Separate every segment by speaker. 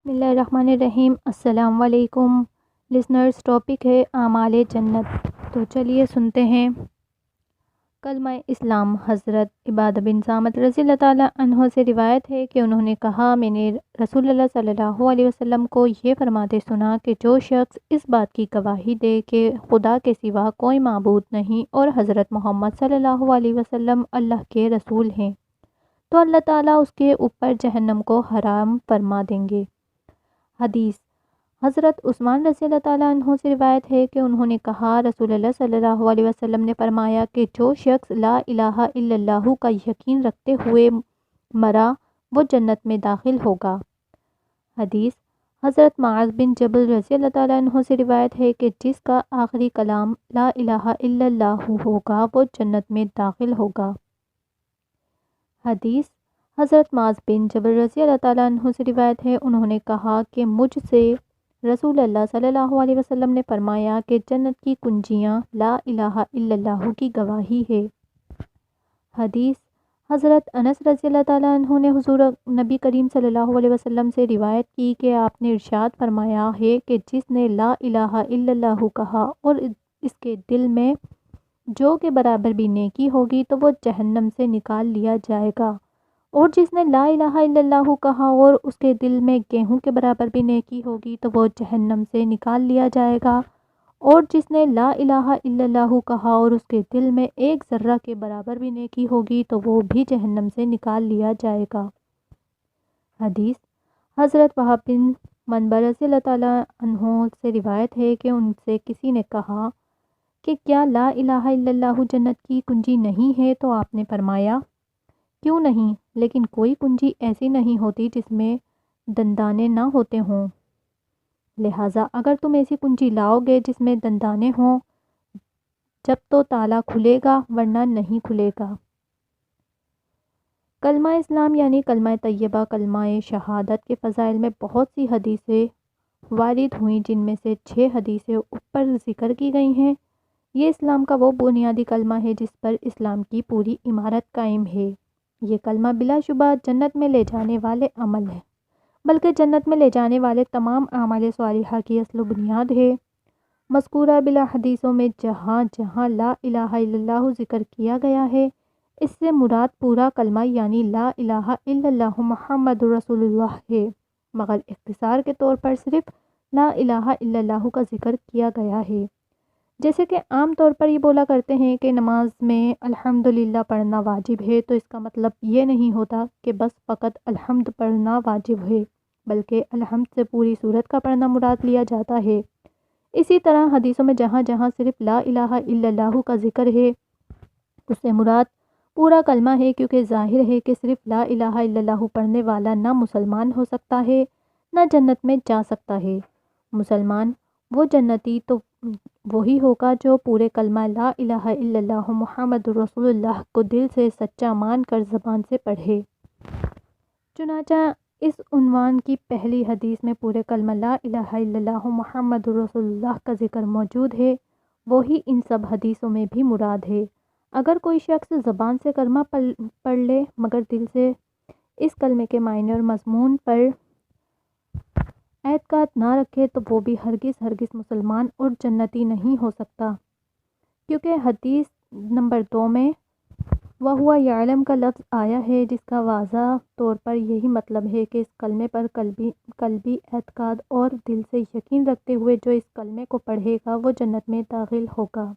Speaker 1: بسم اللہ الرحمن الرحیم۔ السلام علیکم لسنرز، ٹاپک ہے اعمال جنت۔ تو چلیے سنتے ہیں۔ کلمہ اسلام۔ حضرت عبادہ بن صامت رضی اللہ تعالیٰ عنہ سے روایت ہے کہ انہوں نے کہا، میں نے رسول اللہ صلی اللہ علیہ وسلم کو یہ فرماتے سنا کہ جو شخص اس بات کی گواہی دے کہ خدا کے سوا کوئی معبود نہیں اور حضرت محمد صلی اللہ علیہ وسلم اللہ کے رسول ہیں، تو اللہ تعالیٰ اس کے اوپر جہنم کو حرام فرما دیں گے۔ حدیث۔ حضرت عثمان رضی اللہ تعالیٰ عنہ سے روایت ہے کہ انہوں نے کہا، رسول اللہ صلی اللہ علیہ وسلم نے فرمایا کہ جو شخص لا الہ الا اللہ کا یقین رکھتے ہوئے مرا وہ جنت میں داخل ہوگا۔ حدیث۔ حضرت معاذ بن جبل رضی اللہ تعالیٰ عنہ سے روایت ہے کہ جس کا آخری کلام لا الہ الا اللہ ہوگا وہ جنت میں داخل ہوگا۔ حدیث۔ حضرت معاذ بن جبل رضی اللہ تعالیٰ عنہ سے روایت ہے، انہوں نے کہا کہ مجھ سے رسول اللہ صلی اللہ علیہ وسلم نے فرمایا کہ جنت کی کنجیاں لا الہ الا اللہ کی گواہی ہے۔ حدیث۔ حضرت انس رضی اللہ تعالیٰ عنہ نے حضور نبی کریم صلی اللہ علیہ وسلم سے روایت کی کہ آپ نے ارشاد فرمایا ہے کہ جس نے لا الہ الا اللہ کہا اور اس کے دل میں جو کے برابر بھی نیکی ہوگی تو وہ جہنم سے نکال لیا جائے گا، اور جس نے لا الہ الا اللہ کہا اور اس کے دل میں گیہوں کے برابر بھی نیکی ہوگی تو وہ جہنم سے نکال لیا جائے گا، اور جس نے لا الہ الا اللہ کہا اور اس کے دل میں ایک ذرہ کے برابر بھی نیکی ہوگی تو وہ بھی جہنم سے نکال لیا جائے گا۔ حدیث۔ حضرت وہب بن منبر رضی اللہ تعالیٰ عنہ سے روایت ہے کہ ان سے کسی نے کہا کہ کیا لا الہ الا اللہ جنت کی کنجی نہیں ہے؟ تو آپ نے فرمایا، کیوں نہیں، لیکن کوئی کنجی ایسی نہیں ہوتی جس میں دندانے نہ ہوتے ہوں، لہٰذا اگر تم ایسی کنجی لاؤ گے جس میں دندانے ہوں جب تو تالا کھلے گا ورنہ نہیں کھلے گا۔ کلمہ اسلام یعنی کلمہ طیبہ، کلمہ شہادت کے فضائل میں بہت سی حدیثیں وارد ہوئیں، جن میں سے 6 حدیثیں اوپر ذکر کی گئی ہیں۔ یہ اسلام کا وہ بنیادی کلمہ ہے جس پر اسلام کی پوری عمارت قائم ہے۔ یہ کلمہ بلا شبہ جنت میں لے جانے والے عمل ہے، بلکہ جنت میں لے جانے والے تمام اعمال صالحہ کی اصل و بنیاد ہے۔ مذکورہ بلا حدیثوں میں جہاں جہاں لا الہ الا اللہ ذکر کیا گیا ہے، اس سے مراد پورا کلمہ یعنی لا الہ الا اللہ محمد رسول اللہ ہے، مگر اختصار کے طور پر صرف لا الہ الا اللہ کا ذکر کیا گیا ہے۔ جیسے کہ عام طور پر یہ بولا کرتے ہیں کہ نماز میں الحمدللہ پڑھنا واجب ہے، تو اس کا مطلب یہ نہیں ہوتا کہ بس فقط الحمد پڑھنا واجب ہے، بلکہ الحمد سے پوری سورت کا پڑھنا مراد لیا جاتا ہے۔ اسی طرح حدیثوں میں جہاں جہاں صرف لا الہ الا اللہ کا ذکر ہے، اس سے مراد پورا کلمہ ہے، کیونکہ ظاہر ہے کہ صرف لا الہ الا اللہ پڑھنے والا نہ مسلمان ہو سکتا ہے نہ جنت میں جا سکتا ہے۔ مسلمان وہ جنتی تو وہی ہوگا جو پورے کلمہ لا الہ الا اللہ محمد رسول اللہ کو دل سے سچا مان کر زبان سے پڑھے۔ چنانچہ اس عنوان کی پہلی حدیث میں پورے کلمہ لا الہ الا اللہ محمد رسول اللہ کا ذکر موجود ہے، وہی ان سب حدیثوں میں بھی مراد ہے۔ اگر کوئی شخص زبان سے کلمہ پڑھ لے مگر دل سے اس کلمے کے معنی اور مضمون پر اعتقاد نہ رکھے تو وہ بھی ہرگز مسلمان اور جنتی نہیں ہو سکتا، کیونکہ حدیث نمبر 2 میں وَهُوَ يَعْلَمُ کا لفظ آیا ہے، جس کا واضح طور پر یہی مطلب ہے کہ اس کلمے پر قلبی اعتقاد اور دل سے یقین رکھتے ہوئے جو اس کلمے کو پڑھے گا وہ جنت میں داخل ہوگا۔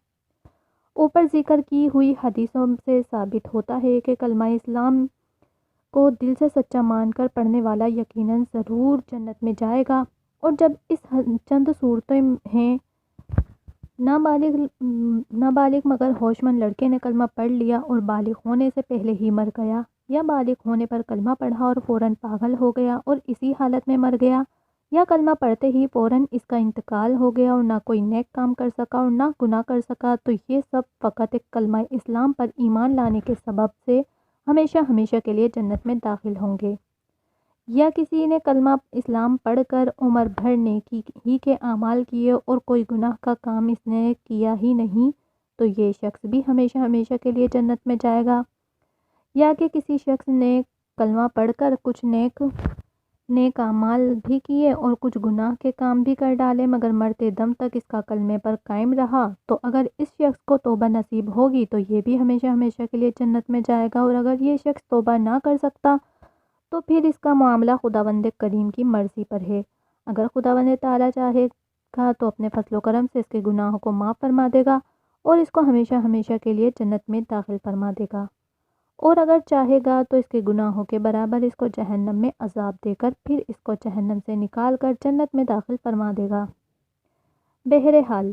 Speaker 1: اوپر ذکر کی ہوئی حدیثوں سے ثابت ہوتا ہے کہ کلمہ اسلام کو دل سے سچا مان کر پڑھنے والا یقیناً ضرور جنت میں جائے گا۔ اور جب اس چند صورتیں ہیں، نابالغ مگر ہوش مند لڑکے نے کلمہ پڑھ لیا اور بالغ ہونے سے پہلے ہی مر گیا، یا بالغ ہونے پر کلمہ پڑھا اور فوراً پاگل ہو گیا اور اسی حالت میں مر گیا، یا کلمہ پڑھتے ہی فوراً اس کا انتقال ہو گیا اور نہ کوئی نیک کام کر سکا اور نہ گناہ کر سکا، تو یہ سب فقط ایک کلمہ اسلام پر ایمان لانے کے سبب سے ہمیشہ کے لیے جنت میں داخل ہوں گے۔ یا کسی نے کلمہ اسلام پڑھ کر عمر بھر نیکی ہی کے اعمال کیے اور کوئی گناہ کا کام اس نے کیا ہی نہیں، تو یہ شخص بھی ہمیشہ کے لیے جنت میں جائے گا۔ یا کہ کسی شخص نے کلمہ پڑھ کر کچھ نیک نیک اعمال بھی کیے اور کچھ گناہ کے کام بھی کر ڈالے مگر مرتے دم تک اس کا کلمے پر قائم رہا، تو اگر اس شخص کو توبہ نصیب ہوگی تو یہ بھی ہمیشہ ہمیشہ کے لیے جنت میں جائے گا، اور اگر یہ شخص توبہ نہ کر سکتا تو پھر اس کا معاملہ خداوند کریم کی مرضی پر ہے۔ اگر خداوند تعالیٰ چاہے گا تو اپنے فضل و کرم سے اس کے گناہوں کو معاف فرما دے گا اور اس کو ہمیشہ ہمیشہ کے لیے جنت میں داخل فرما دے گا، اور اگر چاہے گا تو اس کے گناہوں کے برابر اس کو جہنم میں عذاب دے کر پھر اس کو جہنم سے نکال کر جنت میں داخل فرما دے گا۔ بہرحال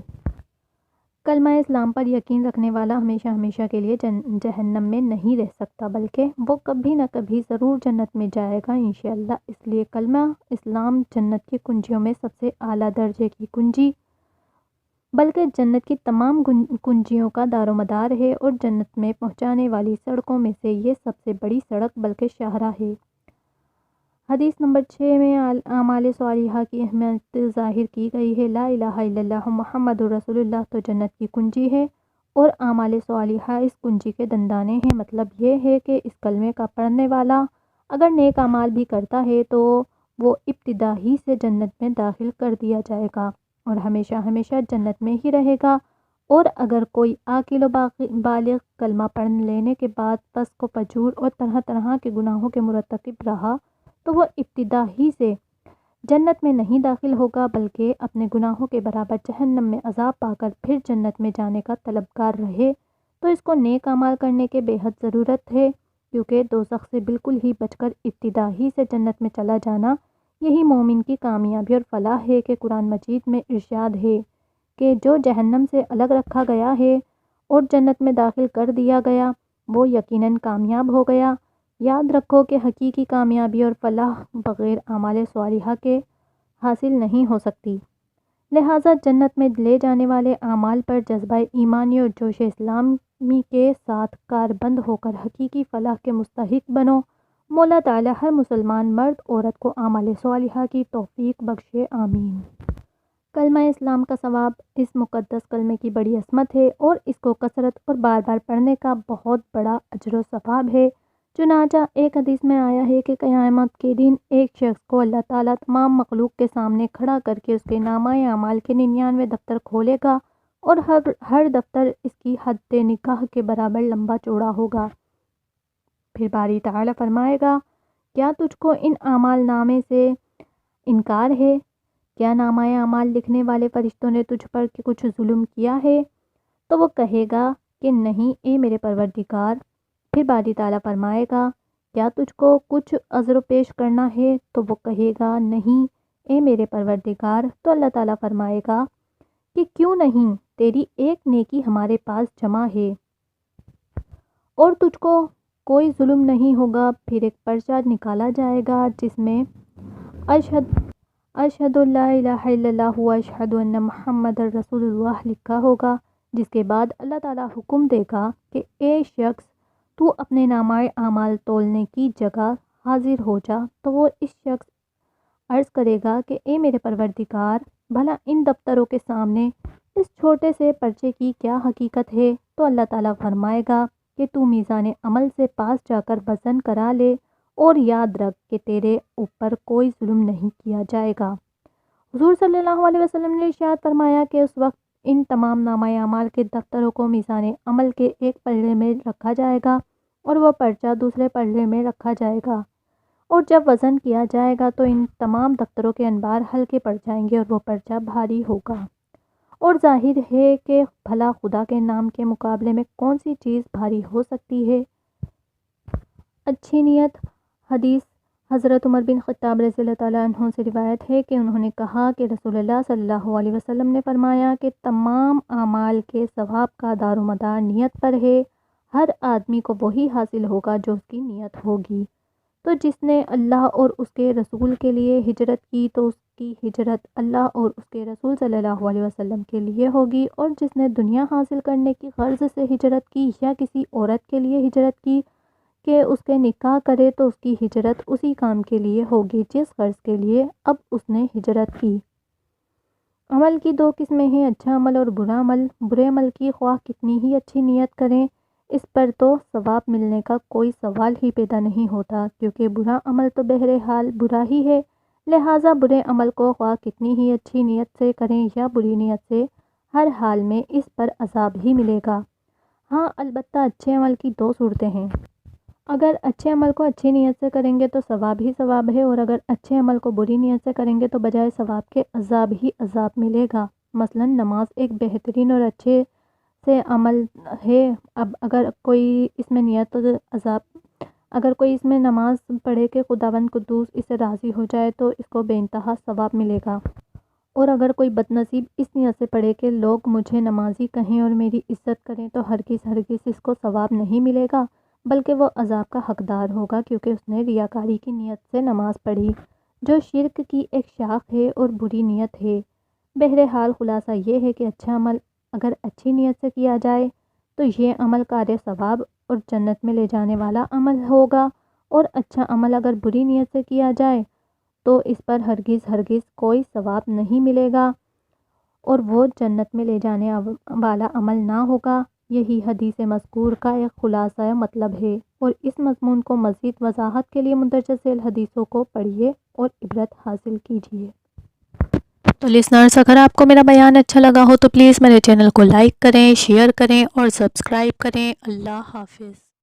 Speaker 1: کلمہ اسلام پر یقین رکھنے والا ہمیشہ ہمیشہ کے لیے جہنم میں نہیں رہ سکتا، بلکہ وہ کبھی نہ کبھی ضرور جنت میں جائے گا انشاءاللہ۔ اس لیے کلمہ اسلام جنت کی کنجیوں میں سب سے اعلیٰ درجے کی کنجی، بلکہ جنت کی تمام کنجیوں کا دار و مدار ہے، اور جنت میں پہنچانے والی سڑکوں میں سے یہ سب سے بڑی سڑک بلکہ شاہراہ ہے۔ حدیث نمبر 6 میں اعمال صالحہ کی اہمیت ظاہر کی گئی ہے۔ لا الہ الا اللہ محمد رسول اللہ تو جنت کی کنجی ہے، اور اعمال صالحہ اس کنجی کے دندانے ہیں۔ مطلب یہ ہے کہ اس کلمے کا پڑھنے والا اگر نیک اعمال بھی کرتا ہے تو وہ ابتدا ہی سے جنت میں داخل کر دیا جائے گا اور ہمیشہ ہمیشہ جنت میں ہی رہے گا، اور اگر کوئی عاقل و بالغ کلمہ پڑھ لینے کے بعد فسق و فجور اور طرح طرح کے گناہوں کے مرتکب رہا تو وہ ابتدا ہی سے جنت میں نہیں داخل ہوگا، بلکہ اپنے گناہوں کے برابر جہنم میں عذاب پا کر پھر جنت میں جانے کا طلبگار رہے۔ تو اس کو نیک اعمال کرنے کے بے حد ضرورت ہے، کیونکہ دوزخ سے بالکل ہی بچ کر ابتدا ہی سے جنت میں چلا جانا یہی مومن کی کامیابی اور فلاح ہے، کہ قرآن مجید میں ارشاد ہے کہ جو جہنم سے الگ رکھا گیا ہے اور جنت میں داخل کر دیا گیا وہ یقیناً کامیاب ہو گیا۔ یاد رکھو کہ حقیقی کامیابی اور فلاح بغیر اعمال صالحہ کے حاصل نہیں ہو سکتی، لہٰذا جنت میں لے جانے والے اعمال پر جذبہ ایمانی اور جوش اسلامی کے ساتھ کاربند ہو کر حقیقی فلاح کے مستحق بنو۔ مولا تعالیٰ ہر مسلمان مرد عورت کو اعمال صالحہ کی توفیق بخشے، آمین۔ کلمہ اسلام کا ثواب اس مقدس کلمے کی بڑی عظمت ہے، اور اس کو کثرت اور بار بار پڑھنے کا بہت بڑا اجر و ثواب ہے۔ چنانچہ ایک حدیث میں آیا ہے کہ قیامت کے دن ایک شخص کو اللہ تعالیٰ تمام مخلوق کے سامنے کھڑا کر کے اس کے نامہ اعمال کے 99 دفتر کھولے گا، اور ہر دفتر اس کی حد نگاہ کے برابر لمبا چوڑا ہوگا۔ پھر باری تعالیٰ فرمائے گا، کیا تجھ کو ان اعمال نامے سے انکار ہے؟ کیا نامہ اعمال لکھنے والے فرشتوں نے تجھ پر کچھ ظلم کیا ہے؟ تو وہ کہے گا کہ نہیں اے میرے پروردگار۔ پھر باری تعالیٰ فرمائے گا، کیا تجھ کو کچھ عذر پیش کرنا ہے؟ تو وہ کہے گا نہیں اے میرے پروردگار۔ تو اللہ تعالیٰ فرمائے گا کہ کیوں نہیں، تیری ایک نیکی ہمارے پاس جمع ہے اور تجھ کو کوئی ظلم نہیں ہوگا۔ پھر ایک پرچہ نکالا جائے گا جس میں اشہد لا الہ الا اللہ و اشہد ان محمد رسول اللہ لکھا ہوگا، جس کے بعد اللہ تعالیٰ حکم دے گا کہ اے شخص تو اپنے نامہ اعمال تولنے کی جگہ حاضر ہو جا۔ تو وہ اس شخص عرض کرے گا کہ اے میرے پروردگار، بھلا ان دفتروں کے سامنے اس چھوٹے سے پرچے کی کیا حقیقت ہے؟ تو اللہ تعالیٰ فرمائے گا کہ تو میزان عمل سے پاس جا کر وزن کرا لے، اور یاد رکھ کہ تیرے اوپر کوئی ظلم نہیں کیا جائے گا۔ حضور صلی اللہ علیہ وسلم نے ارشاد فرمایا کہ اس وقت ان تمام نامہ اعمال کے دفتروں کو میزان عمل کے ایک پلڑے میں رکھا جائے گا اور وہ پرچہ دوسرے پلڑے میں رکھا جائے گا، اور جب وزن کیا جائے گا تو ان تمام دفتروں کے انبار ہلکے پڑ جائیں گے اور وہ پرچہ بھاری ہوگا۔ اور ظاہر ہے کہ بھلا خدا کے نام کے مقابلے میں کون سی چیز بھاری ہو سکتی ہے؟ اچھی نیت۔ حدیث حضرت عمر بن خطاب رضی اللہ تعالیٰ عنہ سے روایت ہے کہ انہوں نے کہا کہ رسول اللہ صلی اللہ علیہ وسلم نے فرمایا کہ تمام اعمال کے ثواب کا دار و مدار نیت پر ہے۔ ہر آدمی کو وہی حاصل ہوگا جو اس کی نیت ہوگی۔ تو جس نے اللہ اور اس کے رسول کے لیے ہجرت کی تو اس کی ہجرت اللہ اور اس کے رسول صلی اللہ علیہ وسلم کے لیے ہوگی، اور جس نے دنیا حاصل کرنے کی غرض سے ہجرت کی یا کسی عورت کے لیے ہجرت کی کہ اس کے نکاح کرے تو اس کی ہجرت اسی کام کے لیے ہوگی جس غرض کے لیے اب اس نے ہجرت کی۔ عمل کی دو قسمیں ہیں، اچھا عمل اور برا عمل۔ برے عمل کی خواہ کتنی ہی اچھی نیت کریں اس پر تو ثواب ملنے کا کوئی سوال ہی پیدا نہیں ہوتا، کیونکہ برا عمل تو بہرحال برا ہی ہے، لہٰذا برے عمل کو خواہ کتنی ہی اچھی نیت سے کریں یا بری نیت سے، ہر حال میں اس پر عذاب ہی ملے گا۔ ہاں البتہ اچھے عمل کی دو صورتیں ہیں، اگر اچھے عمل کو اچھی نیت سے کریں گے تو ثواب ہی ثواب ہے، اور اگر اچھے عمل کو بری نیت سے کریں گے تو بجائے ثواب کے عذاب ہی عذاب ملے گا۔ مثلا نماز ایک بہترین اور اچھے سے عمل ہے، اب اگر کوئی اس میں نیت عذاب اگر کوئی اس میں نماز پڑھے کہ خداوند قدوس اسے راضی ہو جائے تو اس کو بے انتہا ثواب ملے گا، اور اگر کوئی بدنصیب اس نیت سے پڑھے کہ لوگ مجھے نمازی کہیں اور میری عزت کریں تو ہرگز اس کو ثواب نہیں ملے گا، بلکہ وہ عذاب کا حقدار ہوگا، کیونکہ اس نے ریاکاری کی نیت سے نماز پڑھی، جو شرک کی ایک شاخ ہے اور بری نیت ہے۔ بہرحال خلاصہ یہ ہے کہ اچھا عمل اگر اچھی نیت سے کیا جائے تو یہ عمل قابل ثواب اور جنت میں لے جانے والا عمل ہوگا، اور اچھا عمل اگر بری نیت سے کیا جائے تو اس پر ہرگز کوئی ثواب نہیں ملے گا، اور وہ جنت میں لے جانے والا عمل نہ ہوگا۔ یہی حدیث مذکور کا ایک خلاصہ مطلب ہے، اور اس مضمون کو مزید وضاحت کے لیے مندرجہ ذیل حدیثوں کو پڑھیے اور عبرت حاصل کیجیے۔ تو لسنرز، اگر آپ کو میرا بیان اچھا لگا ہو تو پلیز میرے چینل کو لائک کریں، شیئر کریں اور سبسکرائب کریں۔ اللہ حافظ۔